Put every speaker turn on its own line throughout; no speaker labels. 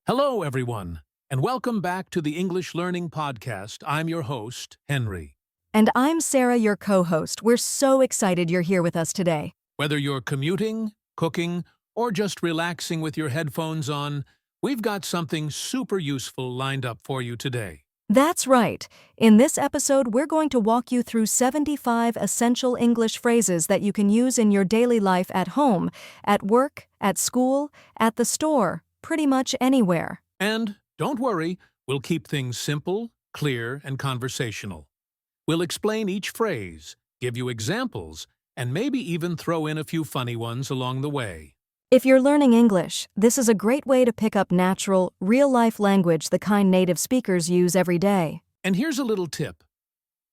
Hello, everyone, and welcome back to the English Learning Podcast. I'm your host, Henry.
And I'm Sarah, your co-host. We're so excited you're here with us today.
Whether you're commuting, cooking, or just relaxing with your headphones on, we've got something super useful lined up for you today.
That's right. In this episode, we're going to walk you through 75 essential English phrases that you can use in your daily life at home, at work, at school, at the store, pretty much anywhere.
And don't worry, we'll keep things simple, clear, and conversational. We'll explain each phrase, give you examples, and maybe even throw in a few funny ones along the way.
If you're learning English, this is a great way to pick up natural, real-life language the kind native speakers use every day.
And here's a little tip.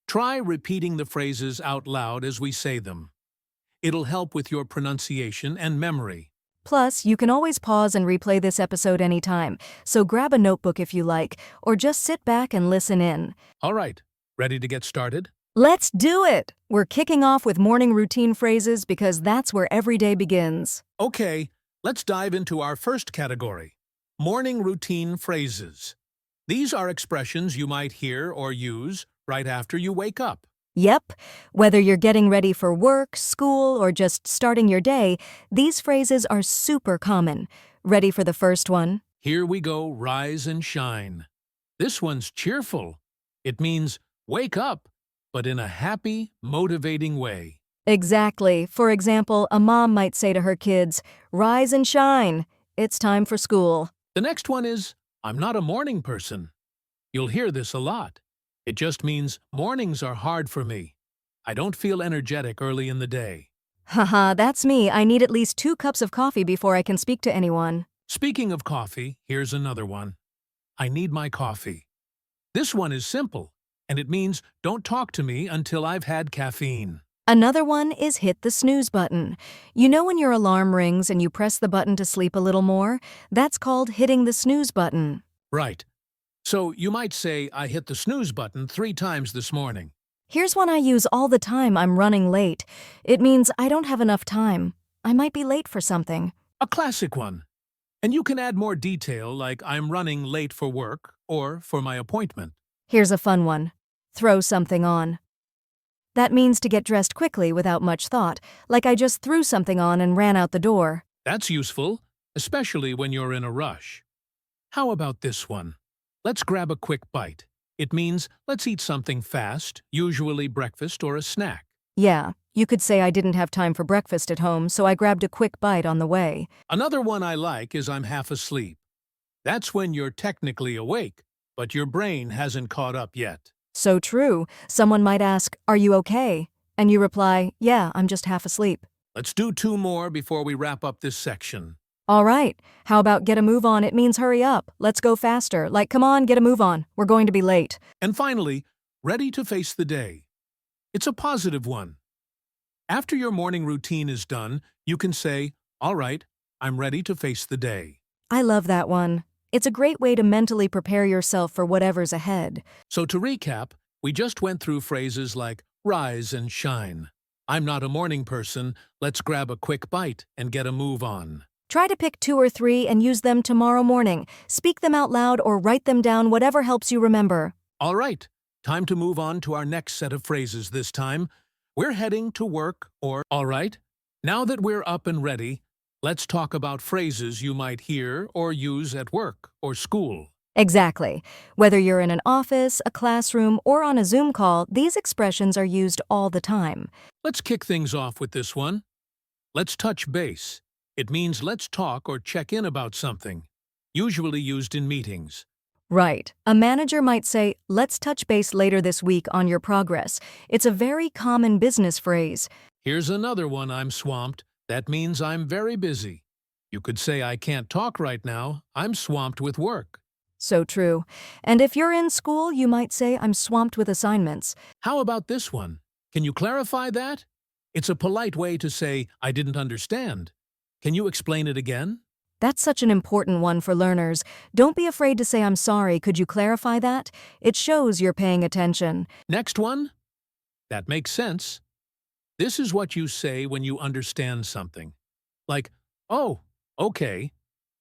Try repeating the phrases out loud as we say them. It'll help with your pronunciation and memory.
Plus, you can always pause and replay this episode anytime, so grab a notebook if you like, or just sit back and listen in.
All right, ready to get started?
Let's do it! We're kicking off with morning routine phrases because that's where every day begins.
Okay, let's dive into our first category, morning routine phrases. These are expressions you might hear or use right after you wake up.
Yep, whether you're getting ready for work, school, or just starting your day, these phrases are super common. Ready for the first one?
Here we go, rise and shine. This one's cheerful. It means wake up, but in a happy, motivating way.
Exactly. For example, a mom might say to her kids, "Rise and shine. It's time for school."
The next one is, I'm not a morning person. You'll hear this a lot. It just means mornings are hard for me. I don't feel energetic early in the day.
Haha, that's me. I need at least 2 cups of coffee before I can speak to anyone.
Speaking of coffee, here's another one. I need my coffee. This one is simple, and it means don't talk to me until I've had caffeine.
Another one is hit the snooze button. You know when your alarm rings and you press the button to sleep a little more? That's called hitting the snooze button.
Right. So you might say, I hit the snooze button 3 times this morning.
Here's one I use all the time. I'm running late. It means I don't have enough time. I might be late for something.
A classic one. And you can add more detail like I'm running late for work or for my appointment.
Here's a fun one. Throw something on. That means to get dressed quickly without much thought, like I just threw something on and ran out the door.
That's useful, especially when you're in a rush. How about this one? Let's grab a quick bite. It means let's eat something fast, usually breakfast or a snack.
Yeah, you could say I didn't have time for breakfast at home, so I grabbed a quick bite on the way.
Another one I like is I'm half asleep. That's when you're technically awake, but your brain hasn't caught up yet.
So true. Someone might ask, "Are you okay?" And you reply, "Yeah, I'm just half asleep."
Let's do 2 more before we wrap up this section.
All right. How about get a move on? It means hurry up. Let's go faster. Like, come on, get a move on. We're going to be late.
And finally, ready to face the day. It's a positive one. After your morning routine is done, you can say, all right, I'm ready to face the day.
I love that one. It's a great way to mentally prepare yourself for whatever's ahead.
So to recap, we just went through phrases like rise and shine. I'm not a morning person. Let's grab a quick bite and get a move on.
Try to pick 2 or 3 and use them tomorrow morning. Speak them out loud or write them down, whatever helps you remember.
All right, time to move on to our next set of phrases this time. We're heading to work or, all right, now that we're up and ready, let's talk about phrases you might hear or use at work or school.
Exactly. Whether you're in an office, a classroom, or on a Zoom call, these expressions are used all the time.
Let's kick things off with this one. Let's touch base. It means let's talk or check in about something, usually used in meetings.
Right. A manager might say, "Let's touch base later this week on your progress." It's a very common business phrase.
Here's another one, I'm swamped. That means I'm very busy. You could say I can't talk right now. I'm swamped with work.
So true. And if you're in school, you might say, "I'm swamped with assignments."
How about this one? Can you clarify that? It's a polite way to say I didn't understand. Can you explain it again?
That's such an important one for learners. Don't be afraid to say, "I'm sorry, could you clarify that?" It shows you're paying attention.
Next one? That makes sense. This is what you say when you understand something. Like, oh, okay,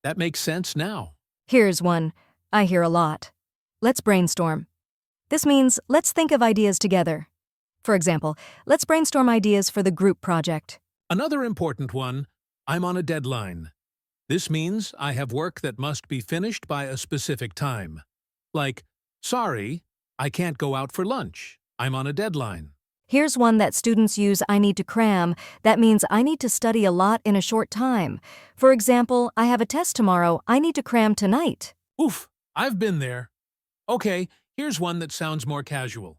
that makes sense now.
Here's one I hear a lot. Let's brainstorm. This means let's think of ideas together. For example, let's brainstorm ideas for the group project.
Another important one, I'm on a deadline. This means I have work that must be finished by a specific time. Like, sorry, I can't go out for lunch. I'm on a deadline.
Here's one that students use I need to cram. That means I need to study a lot in a short time. For example, I have a test tomorrow. I need to cram tonight.
Oof, I've been there. Okay, here's one that sounds more casual.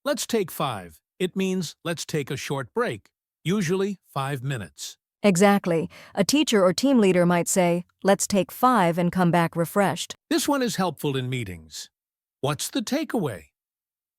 Let's take 5. It means let's take a short break, usually 5 minutes.
Exactly. A teacher or team leader might say, let's take 5 and come back refreshed.
This one is helpful in meetings. What's the takeaway?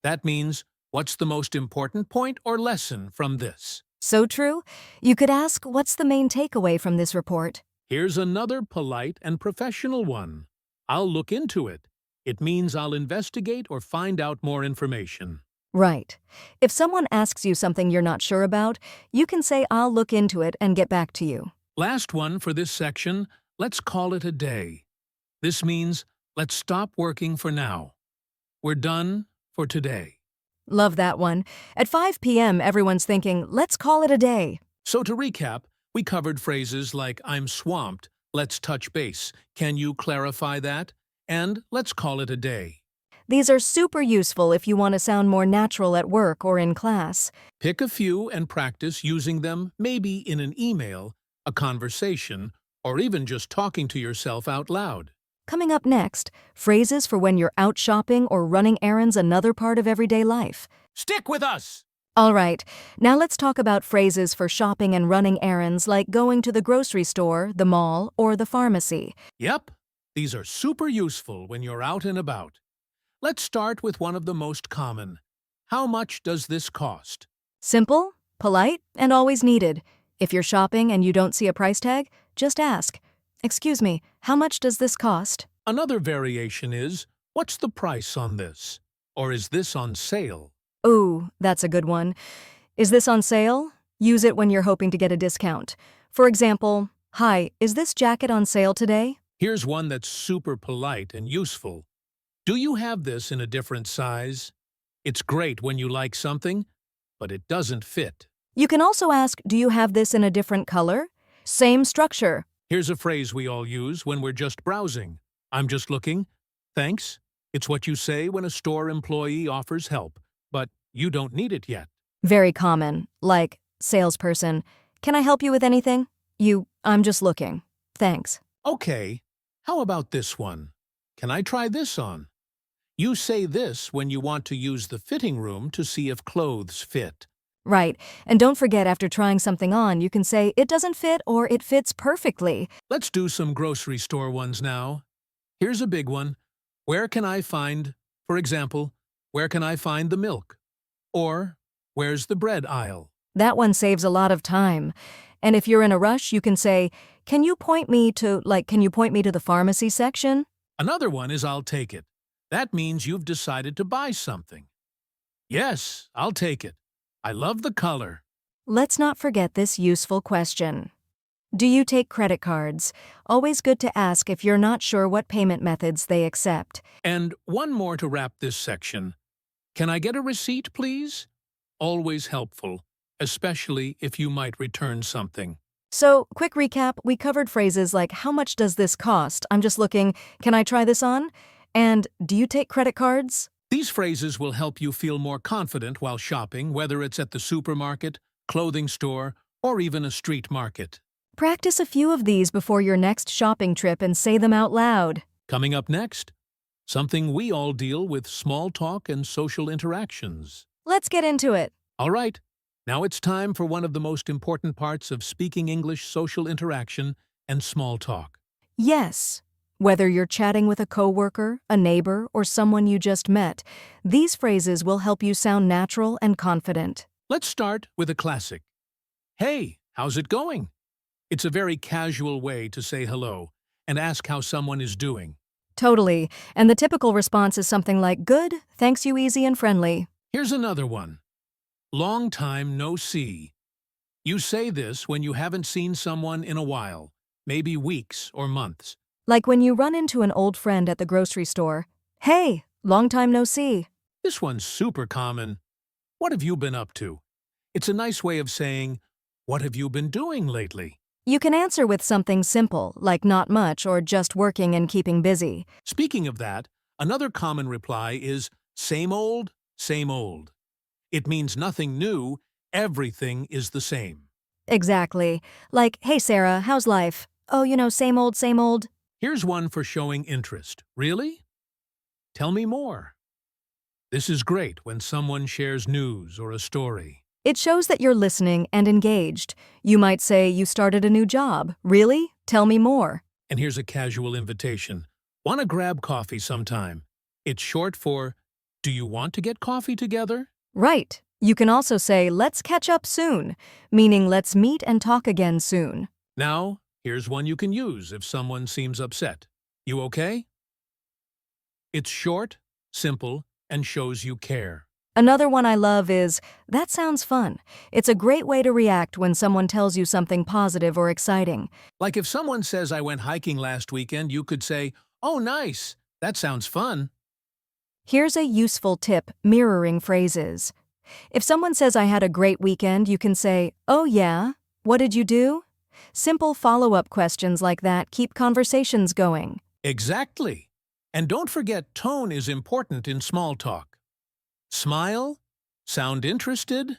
That means, what's the most important point or lesson from this?
So true. You could ask, what's the main takeaway from this report?
Here's another polite and professional one. I'll look into it. It means I'll investigate or find out more information.
Right. If someone asks you something you're not sure about, you can say, I'll look into it and get back to you.
Last one for this section, let's call it a day. This means, let's stop working for now. We're done for today.
Love that one. At 5 p.m., everyone's thinking, let's call it a day.
So to recap, we covered phrases like I'm swamped, let's touch base, can you clarify that? And let's call it a day.
These are super useful if you want to sound more natural at work or in class.
Pick a few and practice using them maybe in an email, a conversation, or even just talking to yourself out loud.
Coming up next, phrases for when you're out shopping or running errands, another part of everyday life.
Stick with us!
All right, now let's talk about phrases for shopping and running errands like going to the grocery store, the mall, or the pharmacy.
Yep, these are super useful when you're out and about. Let's start with one of the most common. How much does this cost?
Simple, polite, and always needed. If you're shopping and you don't see a price tag, just ask, "Excuse me, how much does this cost?"
Another variation is, what's the price on this? Or is this on sale?
Ooh, that's a good one. Is this on sale? Use it when you're hoping to get a discount. For example, "Hi, is this jacket on sale today?"
Here's one that's super polite and useful. Do you have this in a different size? It's great when you like something, but it doesn't fit.
You can also ask, "Do you have this in a different color?" Same structure.
Here's a phrase we all use when we're just browsing. I'm just looking. Thanks. It's what you say when a store employee offers help, but you don't need it yet.
Very common, like, salesperson, "Can I help you with anything?" I'm just looking. Thanks.
Okay, how about this one? Can I try this on? You say this when you want to use the fitting room to see if clothes fit.
Right, and don't forget after trying something on, you can say, "It doesn't fit" or "It fits perfectly."
Let's do some grocery store ones now. Here's a big one. Where can I find, for example, where can I find the milk? Or, where's the bread aisle?
That one saves a lot of time. And if you're in a rush, you can say, can you point me to the pharmacy section?"
Another one is I'll take it. That means you've decided to buy something. Yes, I'll take it. I love the color.
Let's not forget this useful question. Do you take credit cards? Always good to ask if you're not sure what payment methods they accept.
And one more to wrap this section. Can I get a receipt, please? Always helpful, especially if you might return something.
So, quick recap, we covered phrases like, "How much does this cost? I'm just looking. Can I try this on?" And, "Do you take credit cards?"
These phrases will help you feel more confident while shopping, whether it's at the supermarket, clothing store, or even a street market.
Practice a few of these before your next shopping trip and say them out loud.
Coming up next, something we all deal with: small talk and social interactions.
Let's get into it.
All right, now it's time for one of the most important parts of speaking English: social interaction and small talk.
Yes. Whether you're chatting with a coworker, a neighbor, or someone you just met, these phrases will help you sound natural and confident.
Let's start with a classic. Hey, how's it going? It's a very casual way to say hello and ask how someone is doing.
Totally. And the typical response is something like, "Good, thanks, you easy and friendly."
Here's another one. Long time no see. You say this when you haven't seen someone in a while, maybe weeks or months.
Like when you run into an old friend at the grocery store. Hey, long time no see.
This one's super common. What have you been up to? It's a nice way of saying, what have you been doing lately?
You can answer with something simple, like not much or just working and keeping busy.
Speaking of that, another common reply is same old, same old. It means nothing new, everything is the same.
Exactly. Like, hey Sarah, how's life? Oh, same old, same old.
Here's one for showing interest. Really? Tell me more. This is great when someone shares news or a story.
It shows that you're listening and engaged. You might say you started a new job. Really? Tell me more.
And here's a casual invitation. Want to grab coffee sometime? It's short for, do you want to get coffee together?
Right. You can also say, let's catch up soon, meaning let's meet and talk again soon.
Now, here's one you can use if someone seems upset. You okay? It's short, simple, and shows you care.
Another one I love is, that sounds fun. It's a great way to react when someone tells you something positive or exciting.
Like if someone says I went hiking last weekend, you could say, oh, nice, that sounds fun.
Here's a useful tip, mirroring phrases. If someone says I had a great weekend, you can say, oh yeah, what did you do? Simple follow-up questions like that keep conversations going.
Exactly. And don't forget, tone is important in small talk. Smile? Sound interested?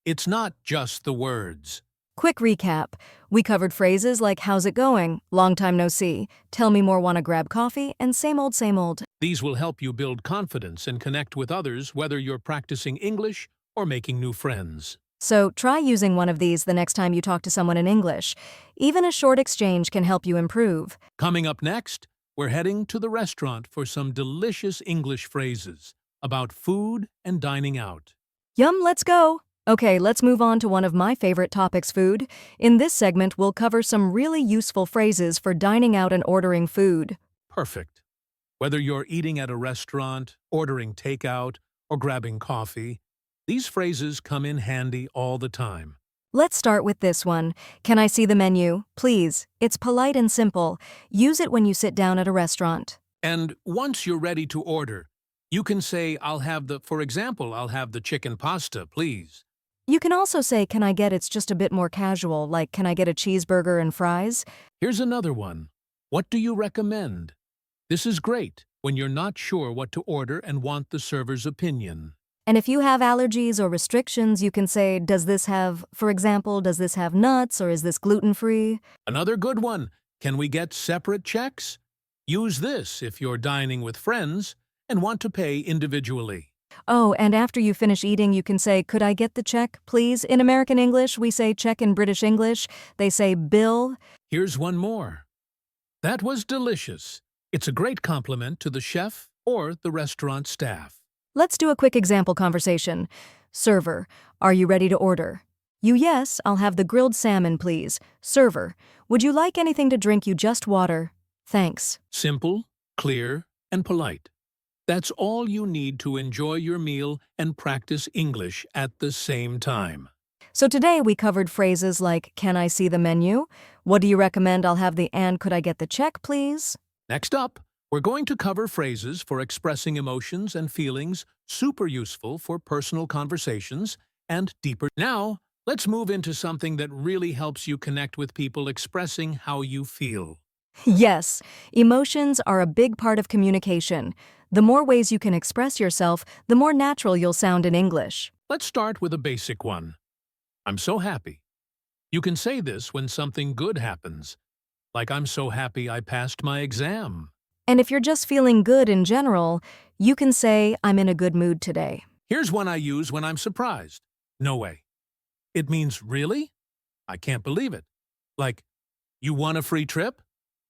It's not just the words.
Quick recap. We covered phrases like how's it going, long time no see, tell me more, wanna grab coffee, and same old, same old.
These will help you build confidence and connect with others, whether you're practicing English or making new friends.
So try using one of these the next time you talk to someone in English. Even a short exchange can help you improve.
Coming up next, we're heading to the restaurant for some delicious English phrases about food and dining out.
Yum, let's go! Okay, let's move on to one of my favorite topics, food. In this segment, we'll cover some really useful phrases for dining out and ordering food.
Perfect. Whether you're eating at a restaurant, ordering takeout, or grabbing coffee, these phrases come in handy all the time.
Let's start with this one. Can I see the menu? Please. It's polite and simple. Use it when you sit down at a restaurant.
And once you're ready to order, you can say, for example, I'll have the chicken pasta, please.
You can also say, can I get, it's just a bit more casual, like, can I get a cheeseburger and fries?
Here's another one. What do you recommend? This is great when you're not sure what to order and want the server's opinion.
And if you have allergies or restrictions, you can say, does this have, for example, does this have nuts or is this gluten-free?
Another good one. Can we get separate checks? Use this if you're dining with friends and want to pay individually.
Oh, and after you finish eating, you can say, could I get the check, please? In American English, we say check. In British English, they say bill.
Here's one more. That was delicious. It's a great compliment to the chef or the restaurant staff.
Let's do a quick example conversation. Server, are you ready to order? You, yes, I'll have the grilled salmon, please. Server, would you like anything to drink? You, just water. Thanks.
Simple, clear, and polite. That's all you need to enjoy your meal and practice English at the same time.
So today we covered phrases like, can I see the menu? What do you recommend? I'll have the, and could I get the check, please?
Next up, we're going to cover phrases for expressing emotions and feelings, super useful for personal conversations and deeper. Now, let's move into something that really helps you connect with people, expressing how you feel.
Yes, emotions are a big part of communication. The more ways you can express yourself, the more natural you'll sound in English.
Let's start with a basic one. I'm so happy. You can say this when something good happens, like I'm so happy I passed my exam.
And if you're just feeling good in general, you can say, I'm in a good mood today.
Here's one I use when I'm surprised. No way. It means, really? I can't believe it. Like, you want a free trip?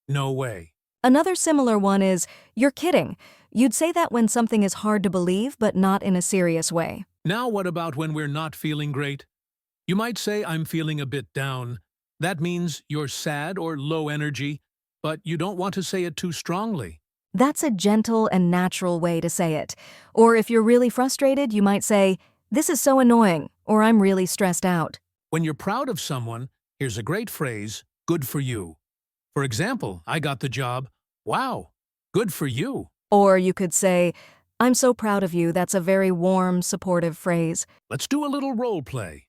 No way.
Another similar one is, you're kidding. You'd say that when something is hard to believe, but not in a serious way.
Now what about when we're not feeling great? You might say, I'm feeling a bit down. That means you're sad or low energy, but you don't want to say it too strongly.
That's a gentle and natural way to say it. Or if you're really frustrated, you might say, this is so annoying, or I'm really stressed out.
When you're proud of someone, here's a great phrase, good for you. For example, I got the job, Wow, good for you.
Or you could say, I'm so proud of you. That's a very warm, supportive phrase.
Let's do a little role play.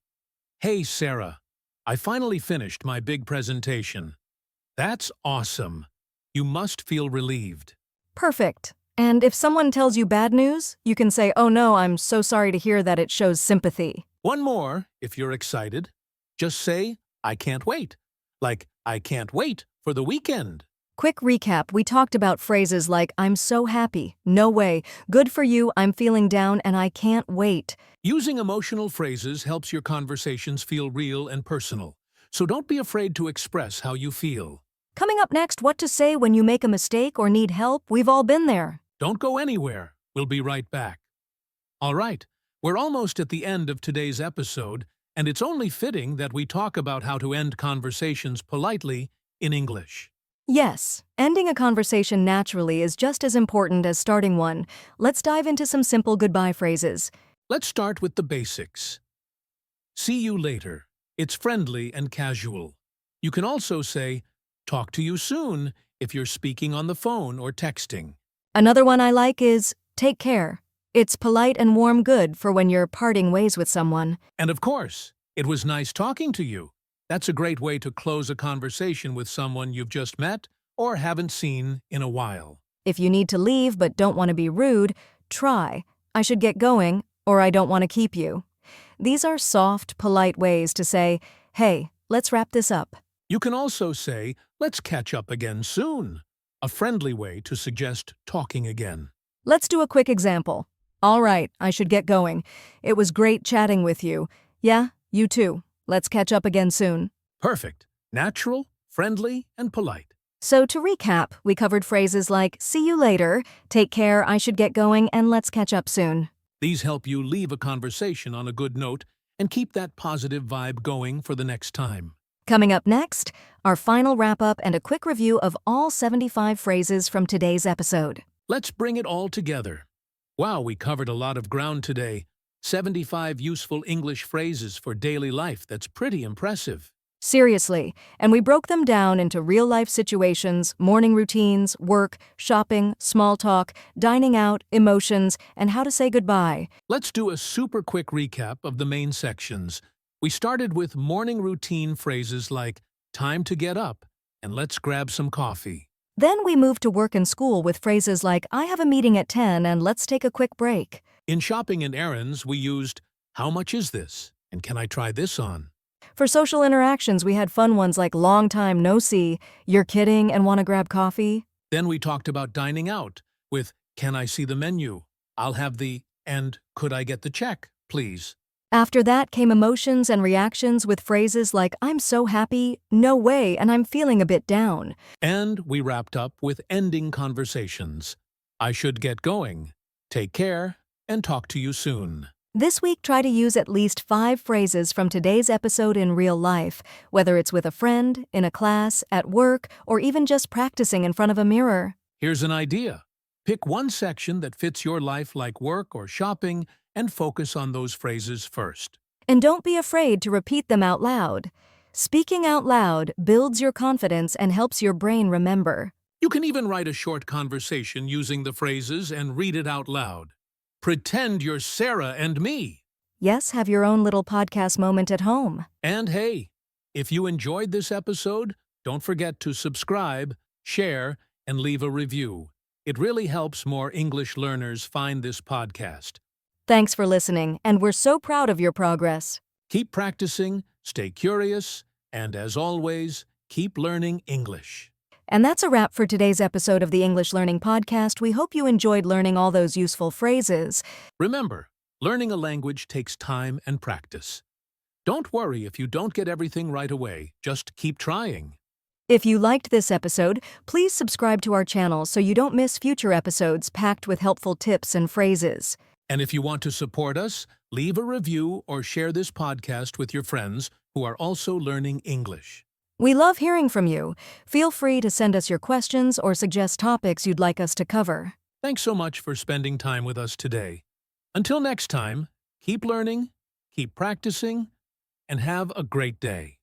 Hey, Sarah, I finally finished my big presentation. That's awesome. You must feel relieved.
Perfect. And if someone tells you bad news, you can say, oh no, I'm so sorry to hear that. It shows sympathy.
One more, if you're excited. Just say, I can't wait. Like, I can't wait for the weekend.
Quick recap, we talked about phrases like, I'm so happy, no way, good for you, I'm feeling down, and I can't wait.
Using emotional phrases helps your conversations feel real and personal. So don't be afraid to express how you feel.
Coming up next, what to say when you make a mistake or need help. We've all been there.
Don't go anywhere. We'll be right back. All right, we're almost at the end of today's episode, and it's only fitting that we talk about how to end conversations politely in English.
Yes, ending a conversation naturally is just as important as starting one. Let's dive into some simple goodbye phrases.
Let's start with the basics. See you later. It's friendly and casual. You can also say, talk to you soon if you're speaking on the phone or texting.
Another one I like is, take care. It's polite and warm good for when you're parting ways with someone.
And of course, it was nice talking to you. That's a great way to close a conversation with someone you've just met or haven't seen in a while.
If you need to leave but don't want to be rude, try, I should get going, or I don't want to keep you. These are soft, polite ways to say, hey, let's wrap this up.
You can also say, let's catch up again soon. A friendly way to suggest talking again.
Let's do a quick example. All right, I should get going. It was great chatting with you. Yeah, you too. Let's catch up again soon.
Perfect. Natural, friendly, and polite.
So to recap, we covered phrases like, see you later, take care, I should get going, and let's catch up soon.
These help you leave a conversation on a good note and keep that positive vibe going for the next time.
Coming up next, our final wrap-up and a quick review of all 75 phrases from today's episode.
Let's bring it all together. Wow, we covered a lot of ground today. 75 useful English phrases for daily life. That's pretty impressive.
Seriously, and we broke them down into real-life situations, morning routines, work, shopping, small talk, dining out, emotions, and how to say goodbye.
Let's do a super quick recap of the main sections. We started with morning routine phrases like, time to get up, and let's grab some coffee.
Then we moved to work and school with phrases like, I have a meeting at 10 and let's take a quick break.
In shopping and errands, we used, how much is this? And can I try this on?
For social interactions, we had fun ones like long time no see, you're kidding and want to grab coffee.
Then we talked about dining out with, can I see the menu? I'll have the, and could I get the check, please?
After that came emotions and reactions with phrases like, I'm so happy, no way, and I'm feeling a bit down.
And we wrapped up with ending conversations. I should get going. Take care, and talk to you soon.
This week, try to use at least 5 phrases from today's episode in real life, whether it's with a friend, in a class, at work, or even just practicing in front of a mirror.
Here's an idea. Pick one section that fits your life like work or shopping and focus on those phrases first.
And don't be afraid to repeat them out loud. Speaking out loud builds your confidence and helps your brain remember.
You can even write a short conversation using the phrases and read it out loud. Pretend you're Sarah and me.
Yes, have your own little podcast moment at home.
And hey, if you enjoyed this episode, don't forget to subscribe, share, and leave a review. It really helps more English learners find this podcast.
Thanks for listening, and we're so proud of your progress.
Keep practicing, stay curious, and as always, keep learning English.
And that's a wrap for today's episode of the English Learning Podcast. We hope you enjoyed learning all those useful phrases.
Remember, learning a language takes time and practice. Don't worry if you don't get everything right away. Just keep trying.
If you liked this episode, please subscribe to our channel so you don't miss future episodes packed with helpful tips and phrases.
And if you want to support us, leave a review or share this podcast with your friends who are also learning English.
We love hearing from you. Feel free to send us your questions or suggest topics you'd like us to cover.
Thanks so much for spending time with us today. Until next time, keep learning, keep practicing, and have a great day.